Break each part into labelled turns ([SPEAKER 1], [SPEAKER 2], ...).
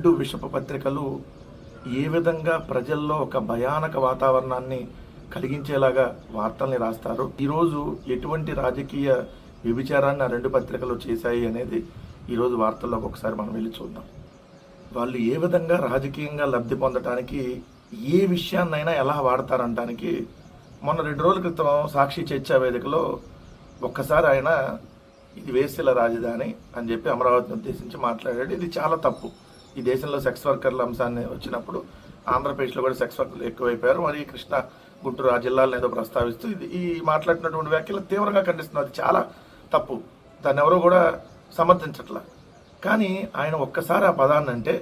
[SPEAKER 1] రెండు విషప పత్రికలు ఏ విధంగా ప్రజల్లో ఒక భయానక వాతావరణాన్ని కలిగించేలాగా వార్తల్ని రాస్తారు. ఈరోజు ఎటువంటి రాజకీయ వ్యభిచారాన్ని ఆ రెండు పత్రికలు చేశాయి అనేది ఈరోజు వార్తల్లో ఒకసారి మనం వెళ్ళి చూద్దాం. వాళ్ళు ఏ విధంగా రాజకీయంగా లబ్ధి పొందడానికి ఏ విషయాన్నైనా ఎలా వాడతారంటానికి మొన్న 2 రోజుల క్రితం సాక్షి చర్చా వేదికలో ఒక్కసారి ఆయన ఇది వేశ్యల రాజధాని అని చెప్పి అమరావతిని ఉద్దేశించి మాట్లాడాడు. ఇది చాలా తప్పు. ఈ దేశంలో సెక్స్ వర్కర్ల అంశాన్ని వచ్చినప్పుడు ఆంధ్రప్రదేశ్లో కూడా సెక్స్ వర్కర్లు ఎక్కువైపోయారు. మరి కృష్ణ, గుంటూరు ఆ జిల్లాలను ఏదో ప్రస్తావిస్తూ ఈ మాట్లాడినటువంటి వ్యాఖ్యలు తీవ్రంగా ఖండిస్తున్నారు. అది చాలా తప్పు. దాన్ని ఎవరో కూడా సమర్థించట్లా. కానీ ఆయన ఒక్కసారి ఆ పదాన్ని అంటే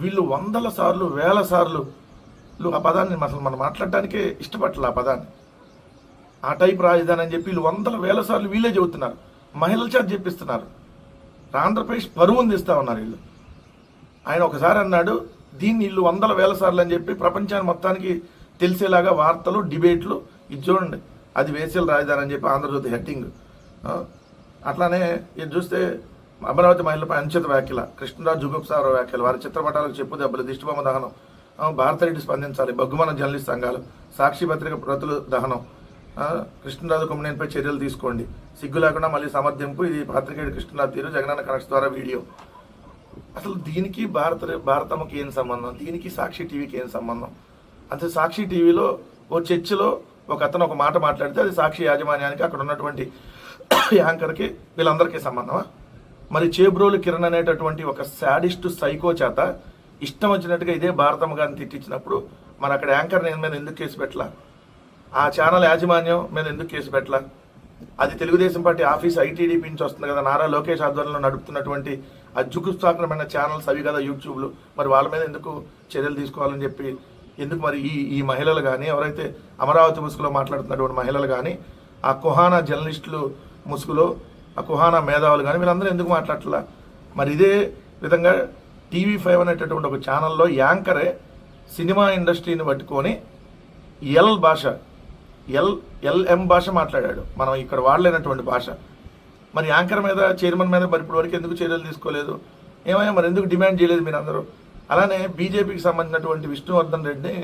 [SPEAKER 1] వీళ్ళు 100 సార్లు 1000 సార్లు ఆ పదాన్ని అసలు మనం మాట్లాడటానికే ఇష్టపడలే. ఆ పదాన్ని ఆ టైప్ రాజధాని అని చెప్పి వీళ్ళు 100,000 సార్లు వీళ్ళే చెబుతున్నారు. మహిళల చేత చెప్పిస్తున్నారు. ఆంధ్రప్రదేశ్ పరువుని తీస్తా ఉన్నారు వీళ్ళు. ఆయన ఒకసారి అన్నాడు దీన్ని వీళ్ళు 100,000 సార్లు అని చెప్పి ప్రపంచాన్ని మొత్తానికి తెలిసేలాగా వార్తలు, డిబేట్లు ఇది చూడండి. అది వేశ్యల రాజధాని అని చెప్పి ఆంధ్రజ్యోతి హెడ్డింగ్. అట్లానే ఇది చూస్తే అమరావతి మహిళలపై అనుచిత వ్యాఖ్యల, కృష్ణరాజు జుగుప్సారావు వ్యాఖ్యలు, వారి చిత్రపటాలకు చెప్పు దెబ్బలు, దిష్టిబొమ్మ దహనం, భారతరెడ్డి స్పందించాలి, బగ్గుమన జర్నలిస్ట్ సంఘాలు, సాక్షి పత్రిక ప్రతుల దహనం, కృష్ణరాజు కొమ్మినేనిపై చర్యలు తీసుకోండి, సిగ్గు లేకుండా మళ్ళీ సమర్థింపు, ఇది పాత్రికేయుడు కృష్ణరాజు తీరు, జగనన్న కనెక్ట్ ద్వారా వీడియో. అసలు దీనికి భారతమ్మకి ఏం సంబంధం, దీనికి సాక్షి టీవీకి ఏం సంబంధం? అంటే సాక్షి టీవీలో ఓ చర్చలో ఒక అతను ఒక మాట మాట్లాడితే అది సాక్షి యాజమాన్యానికి, అక్కడ ఉన్నటువంటి యాంకర్కి, వీళ్ళందరికీ సంబంధమా? మరి చేబ్రోలు కిరణ్ అనేటటువంటి ఒక శాడిస్ట్ సైకో చేత ఇష్టం వచ్చినట్టుగా ఇదే భారతమ్మ గారిని తిట్టించినప్పుడు మరి అక్కడ యాంకర్ మీద ఎందుకు కేసు పెట్టలా? ఆ ఛానల్ యాజమాన్యం మీద ఎందుకు కేసు పెట్టలా? అది తెలుగుదేశం పార్టీ ఆఫీస్ ఐటీడీపీ నుంచి వస్తుంది కదా, నారా లోకేష్ ఆధ్వర్యంలో నడుపుతున్నటువంటి ఆ జుగుప్సాకరమైన ఛానల్స్ అవి కదా యూట్యూబ్లు. మరి వాళ్ళ మీద ఎందుకు చర్యలు తీసుకోవాలని చెప్పి ఎందుకు మరి ఈ మహిళలు కానీ, ఎవరైతే అమరావతి ముసుగులో మాట్లాడుతున్నటువంటి మహిళలు కానీ, ఆ కుహానా జర్నలిస్టులు ముసుగులో ఆ కుహానా మేధావులు కానీ వీళ్ళందరూ ఎందుకు మాట్లాడట్లా? మరి ఇదే విధంగా TV5 అనేటటువంటి ఒక ఛానల్లో యాంకరే సినిమా ఇండస్ట్రీని పట్టుకొని ఎల్ఎం భాష మాట్లాడాడు, మనం ఇక్కడ వాడలేనటువంటి భాష. మరి యాంకర్ మీద, చైర్మన్ మీద మరి ఇప్పటి వరకు ఎందుకు చర్యలు తీసుకోలేదు? ఏమయ్యా మరి ఎందుకు డిమాండ్ చేయలేదు మీరు అందరూ? అలానే బీజేపీకి సంబంధించినటువంటి విష్ణువర్ధన్ రెడ్డిని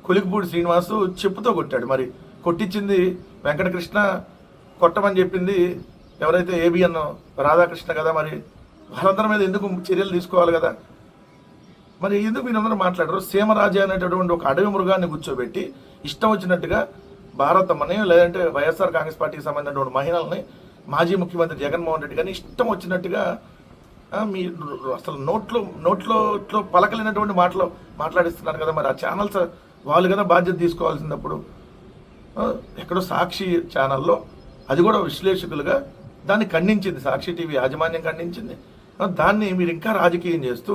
[SPEAKER 1] కొలిక్పూడి శ్రీనివాసు చెప్పుతో కొట్టాడు. మరి కొట్టించింది వెంకటకృష్ణ, కొట్టమని చెప్పింది ఎవరైతే ఏబిఎన్ రాధాకృష్ణ కదా. మరి వాళ్ళందరి మీద ఎందుకు చర్యలు తీసుకోవాలి కదా? మరి ఎందుకు మీరందరూ మాట్లాడరు? సీమరాజు అనేటటువంటి ఒక అడవి మృగాన్ని కూర్చోబెట్టి ఇష్టం వచ్చినట్టుగా భారతమ్మని, లేదంటే వైఎస్ఆర్ కాంగ్రెస్ పార్టీకి సంబంధించినటువంటి మహిళల్ని, మాజీ ముఖ్యమంత్రి జగన్మోహన్ రెడ్డి కానీ ఇష్టం వచ్చినట్టుగా మీరు అసలు నోట్లో పలకలేనటువంటి మాటలు మాట్లాడిస్తున్నారు కదా. మరి ఆ ఛానల్స్ వాళ్ళు కదా బాధ్యత తీసుకోవాల్సినప్పుడు. ఎక్కడో సాక్షి ఛానల్లో అది కూడా విశ్లేషకులుగా దాన్ని ఖండించింది, సాక్షి టీవీ యాజమాన్యం ఖండించింది. దాన్ని మీరు ఇంకా రాజకీయం చేస్తూ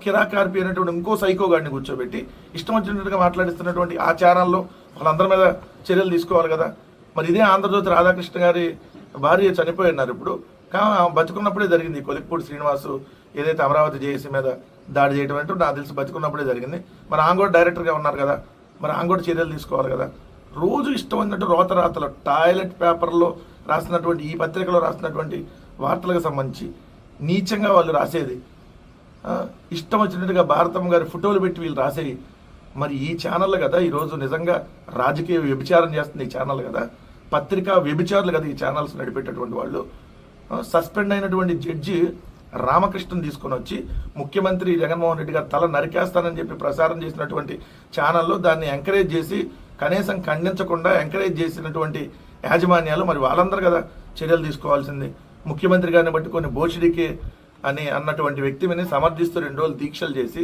[SPEAKER 1] కిరాకార్పి అనేటువంటి ఇంకో సైకో గాడిని కూర్చోబెట్టి ఇష్టం వచ్చినట్టుగా మాట్లాడిస్తున్నటువంటి ఆ ఛానల్లో వాళ్ళందరి మీద చర్యలు తీసుకోవాలి కదా. మరి ఇదే ఆంధ్రజ్యోతి రాధాకృష్ణ గారి భార్య చనిపోయినారు. ఇప్పుడు బతుకున్నప్పుడే జరిగింది. కొలిక్పూడి శ్రీనివాసు ఏదైతే అమరావతి జేఏసీ మీద దాడి చేయడం అంటే నాకు తెలిసి బతుకున్నప్పుడే జరిగింది. మరి ఆమె కూడా డైరెక్టర్గా ఉన్నారు కదా, మరి ఆమె కూడా చర్యలు తీసుకోవాలి కదా. రోజు ఇష్టం వచ్చినట్టు రోతరాతలు, టాయిలెట్ పేపర్లో రాసినటువంటి, ఈ పత్రికలో రాసినటువంటి వార్తలకు సంబంధించి నీచంగా వాళ్ళు రాసేది, ఇష్టం వచ్చినట్టుగా భారతమ్మ గారి ఫోటోలు పెట్టి వీళ్ళు రాసేవి. మరి ఈ ఛానల్ కదా ఈరోజు నిజంగా రాజకీయ వ్యభిచారం చేస్తుంది. ఈ ఛానల్ కదా పత్రికా వ్యభిచారులు కదా ఈ ఛానల్స్ నడిపేటటువంటి వాళ్ళు. సస్పెండ్ అయినటువంటి జడ్జి రామకృష్ణన్ తీసుకొని వచ్చి ముఖ్యమంత్రి జగన్మోహన్ రెడ్డి గారు తల నరికేస్తానని చెప్పి ప్రసారం చేసినటువంటి ఛానల్లో దాన్ని ఎంకరేజ్ చేసి కనీసం ఖండించకుండా ఎంకరేజ్ చేసినటువంటి యాజమాన్యాలు, మరి వాళ్ళందరూ కదా చర్యలు తీసుకోవాల్సింది. ముఖ్యమంత్రి గారిని పట్టుకొని బోషిడికి అని అన్నటువంటి వ్యక్తి మీద సమర్థిస్తూ 2 రోజులు దీక్షలు చేసి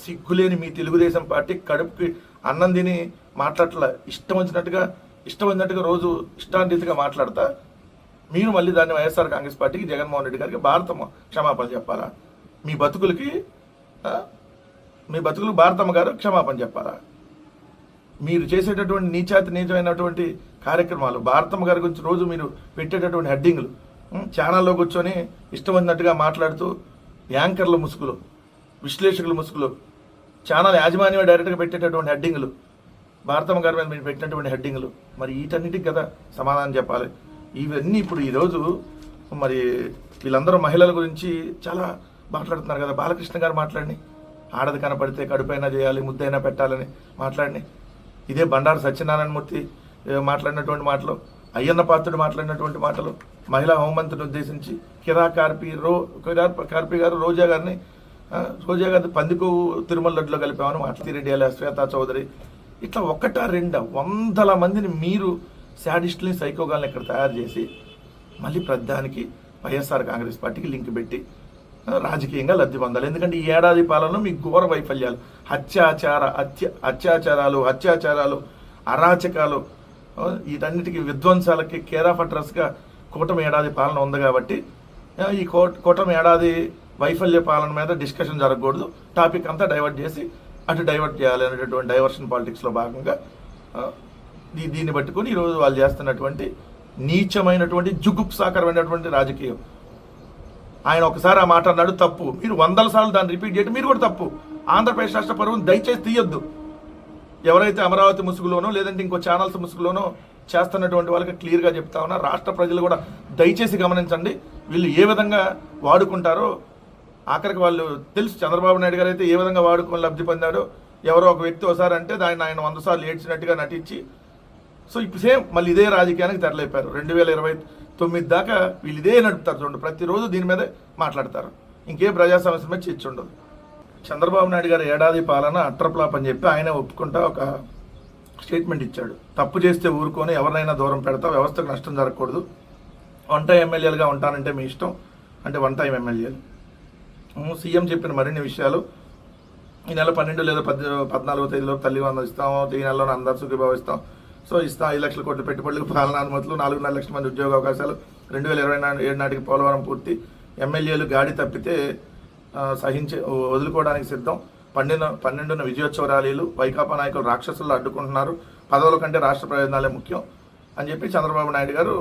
[SPEAKER 1] సిగ్గులేని మీ తెలుగుదేశం పార్టీ కడుపుకి అన్నం తిని మాట్లాడట్లా, ఇష్టం వచ్చినట్టుగా రోజు ఇష్టాంతిగా మాట్లాడతా మీరు మళ్ళీ దాన్ని వైఎస్ఆర్ కాంగ్రెస్ పార్టీకి, జగన్మోహన్ రెడ్డి గారికి భారతమ్మ క్షమాపణ చెప్పాలా? మీ బతుకులకు భారతమ్మ గారు క్షమాపణ చెప్పాలా? మీరు చేసేటటువంటి నీచమైనటువంటి కార్యక్రమాలు, భారతమ్మ గారి గురించి రోజు మీరు పెట్టేటటువంటి హెడ్డింగ్లు, ఛానల్లో కూర్చొని ఇష్టం వచ్చినట్టుగా మాట్లాడుతూ యాంకర్ల ముసుగులు, విశ్లేషకుల ముసుగులు, ఛానల్ యాజమాన్యమే డైరెక్ట్గా పెట్టేటటువంటి హెడ్డింగ్లు, భారతమ్మ గారి మీద మీరు పెట్టినటువంటి హెడ్డింగ్లు, మరి వీటన్నిటికి కదా సమాధానం చెప్పాలి. ఇవన్నీ ఇప్పుడు ఈరోజు మరి వీళ్ళందరూ మహిళల గురించి చాలా మాట్లాడుతున్నారు కదా. బాలకృష్ణ గారు మాట్లాడిని ఆడది కనపడితే కడుపైనా చేయాలి, ముద్దైనా పెట్టాలని మాట్లాడిని. ఇదే బండారు సత్యనారాయణ మూర్తి మాట్లాడినటువంటి మాటలు, అయ్యన్న పాత్రుడు మాట్లాడినటువంటి మాటలు, మహిళా హోంమంత్రిని ఉద్దేశించి కిరా కార్పి గారు రోజా గారిని పందికు తిరుమల లడ్డులో కలిపామని మాట్లాడిరెడ్డి శ్వేతా చౌదరి, ఇట్లా ఒకటా రెండా 100 మందిని మీరు శాడిస్టులని సైకోగాల్ని ఇక్కడ తయారు చేసి మళ్ళీ ప్రధానికి వైఎస్ఆర్ కాంగ్రెస్ పార్టీకి లింక్ పెట్టి రాజకీయంగా లబ్ధి పొందాలి. ఎందుకంటే ఈ ఏడాది పాలనలో మీ ఘోర వైఫల్యాలు, అత్యాచారాలు, అరాచకాలు, వీటన్నిటికీ విధ్వంసాలకి కేర్ ఆఫ్ అడ్రస్గా కూటమి ఏడాది పాలన ఉంది. కాబట్టి ఈ కూటమి ఏడాది వైఫల్య పాలన మీద డిస్కషన్ జరగకూడదు, టాపిక్ అంతా డైవర్ట్ చేసి అటు డైవర్ట్ చేయాలి అనేటటువంటి డైవర్షన్ పాలిటిక్స్లో భాగంగా దీన్ని పట్టుకొని ఈరోజు వాళ్ళు చేస్తున్నటువంటి నీచమైనటువంటి జుగుప్సాకరమైనటువంటి రాజకీయం. ఆయన ఒకసారి ఆ మాట అన్నాడు, తప్పు. మీరు 100 సార్లు దాన్ని రిపీట్ చేయడం మీరు కూడా తప్పు. ఆంధ్రప్రదేశ్ రాష్ట్ర పరువును దయచేసి తీయొద్దు. ఎవరైతే అమరావతి ముసుగులోనో లేదంటే ఇంకో ఛానల్స్ ముసుగులోనో చేస్తున్నటువంటి వాళ్ళకి క్లియర్గా చెప్తా ఉన్నా, రాష్ట్ర ప్రజలు కూడా దయచేసి గమనించండి. వీళ్ళు ఏ విధంగా వాడుకుంటారో ఆఖరికి వాళ్ళు తెలుసు. చంద్రబాబు నాయుడు గారు అయితే ఏ విధంగా వాడుకొని లబ్ధి పొందాడో, ఎవరో ఒక వ్యక్తి ఒకసారి అంటే దాన్ని ఆయన 100 సార్లు ఏడ్చినట్టుగా నటించి, సో ఇప్పుడు సేమ్ మళ్ళీ ఇదే రాజకీయానికి తెరలేపారు. 2029 దాకా వీళ్ళు ఇదే నడుపుతారు. చూడండి, ప్రతిరోజు దీని మీదే మాట్లాడతారు. ఇంకేం ప్రజా సమస్య మీద చర్చ ఉండదు. చంద్రబాబు నాయుడు గారు ఏడాది పాలన అట్రప్లాప్ అని చెప్పి ఆయన ఒప్పుకుంటా ఒక స్టేట్మెంట్ ఇచ్చాడు. తప్పు చేస్తే ఊరుకొని ఎవరినైనా దూరం పెడతా, వ్యవస్థకు నష్టం జరగకూడదు, వన్ టైం ఎమ్మెల్యేలుగా ఉంటానంటే మీ ఇష్టం అంటే వన్ టైం ఎమ్మెల్యేలు. సీఎం చెప్పిన మరిన్ని విషయాలు ఈ నెల 12 లేదా 14వ తేదీలో తల్లి వందనం ఇస్తాం, ఈ నెలలో అందరు సుఖీభావిస్తాం, సో ఇస్తాం 5 లక్షల కోట్ల పెట్టుబడులకు పాలనా అనుమతులు, 4.5 లక్షల మంది ఉద్యోగ అవకాశాలు, 2027 నాటికి పోలవరం పూర్తి, ఎమ్మెల్యేలు గాడి తప్పితే వదులుకోవడానికి సిద్ధం, 12న విజయోత్సవ ర్యాలీలు, వైకాపా నాయకులు రాక్షసులు అడ్డుకుంటున్నారు, పదవుల కంటే రాష్ట్ర ప్రయోజనాలే ముఖ్యం అని చెప్పి చంద్రబాబు నాయుడు గారు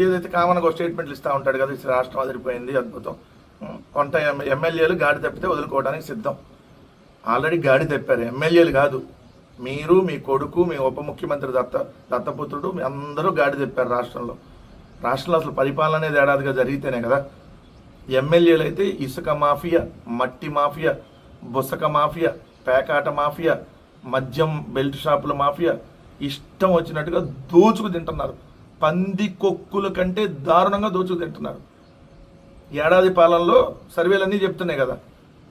[SPEAKER 1] ఏదైతే కామన్గా స్టేట్మెంట్లు ఇస్తూ ఉంటాడు కదా, ఈ రాష్ట్రం అదిరిపోయింది, అద్భుతం, కొంత ఎమ్మెల్యేలు గాడి తప్పితే వదులుకోవడానికి సిద్ధం. ఆల్రెడీ గాడి తప్పారు, ఎమ్మెల్యేలు కాదు, మీరు, మీ కొడుకు, మీ ఉప ముఖ్యమంత్రి దత్తపుత్రుడు, మీ అందరూ గాడి తప్పారు. రాష్ట్రంలో అసలు పరిపాలన అనేది ఏడాదిగా జరిగితేనే కదా. ఎమ్మెల్యేలు అయితే ఇసుక మాఫియా, మట్టి మాఫియా, బుసక మాఫియా, పేకాట మాఫియా, మద్యం బెల్ట్ షాపుల మాఫియా, ఇష్టం వచ్చినట్టుగా దోచుకు తింటున్నారు. పంది కొక్కుల కంటే దారుణంగా దోచుకు తింటున్నారు. ఏడాది పాలనలో సర్వేలన్నీ చెప్తున్నాయి కదా,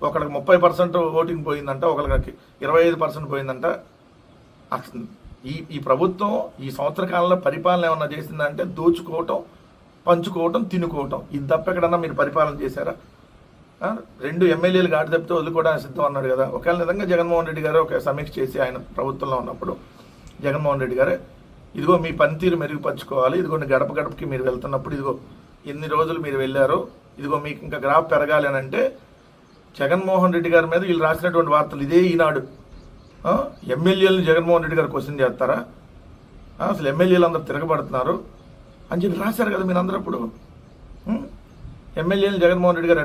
[SPEAKER 1] ఒకరికి 30% ఓటింగ్ పోయిందంట, ఒకరికి 25% పోయిందంట. ఈ ప్రభుత్వం ఈ సంవత్సర కాలంలో పరిపాలన ఏమన్నా చేసిందంటే దోచుకోవటం, పంచుకోవటం, తినుకోవటం, ఇది తప్ప ఎక్కడన్నా మీరు పరిపాలన చేశారా? 2 ఎమ్మెల్యేలు గాడి తప్పితే వదులుకోవడానికి సిద్ధం అన్నాడు కదా. ఒకవేళ నిజంగా జగన్మోహన్ రెడ్డి గారు ఒక సమీక్ష చేసి ఆయన ప్రభుత్వంలో ఉన్నప్పుడు జగన్మోహన్ రెడ్డి గారే, ఇదిగో మీ పనితీరు మెరుగుపరచుకోవాలి, ఇదిగో గడప గడపకి మీరు వెళ్తున్నప్పుడు ఇదిగో ఎన్ని రోజులు మీరు వెళ్ళారో, ఇదిగో మీకు ఇంకా గ్రాఫ్ పెరగాలి అని అంటే జగన్మోహన్ రెడ్డి గారి మీద వీళ్ళు రాసినటువంటి వార్తలు ఇదే ఈనాడు. ఎమ్మెల్యేలను జగన్మోహన్ రెడ్డి గారు క్వశ్చన్ చేస్తారా, అసలు ఎమ్మెల్యేలు అందరూ తిరగబడుతున్నారు అని చెప్పి రాశారు కదా మీరు అందరూ. అప్పుడు ఎమ్మెల్యేలు జగన్మోహన్ రెడ్డి గారు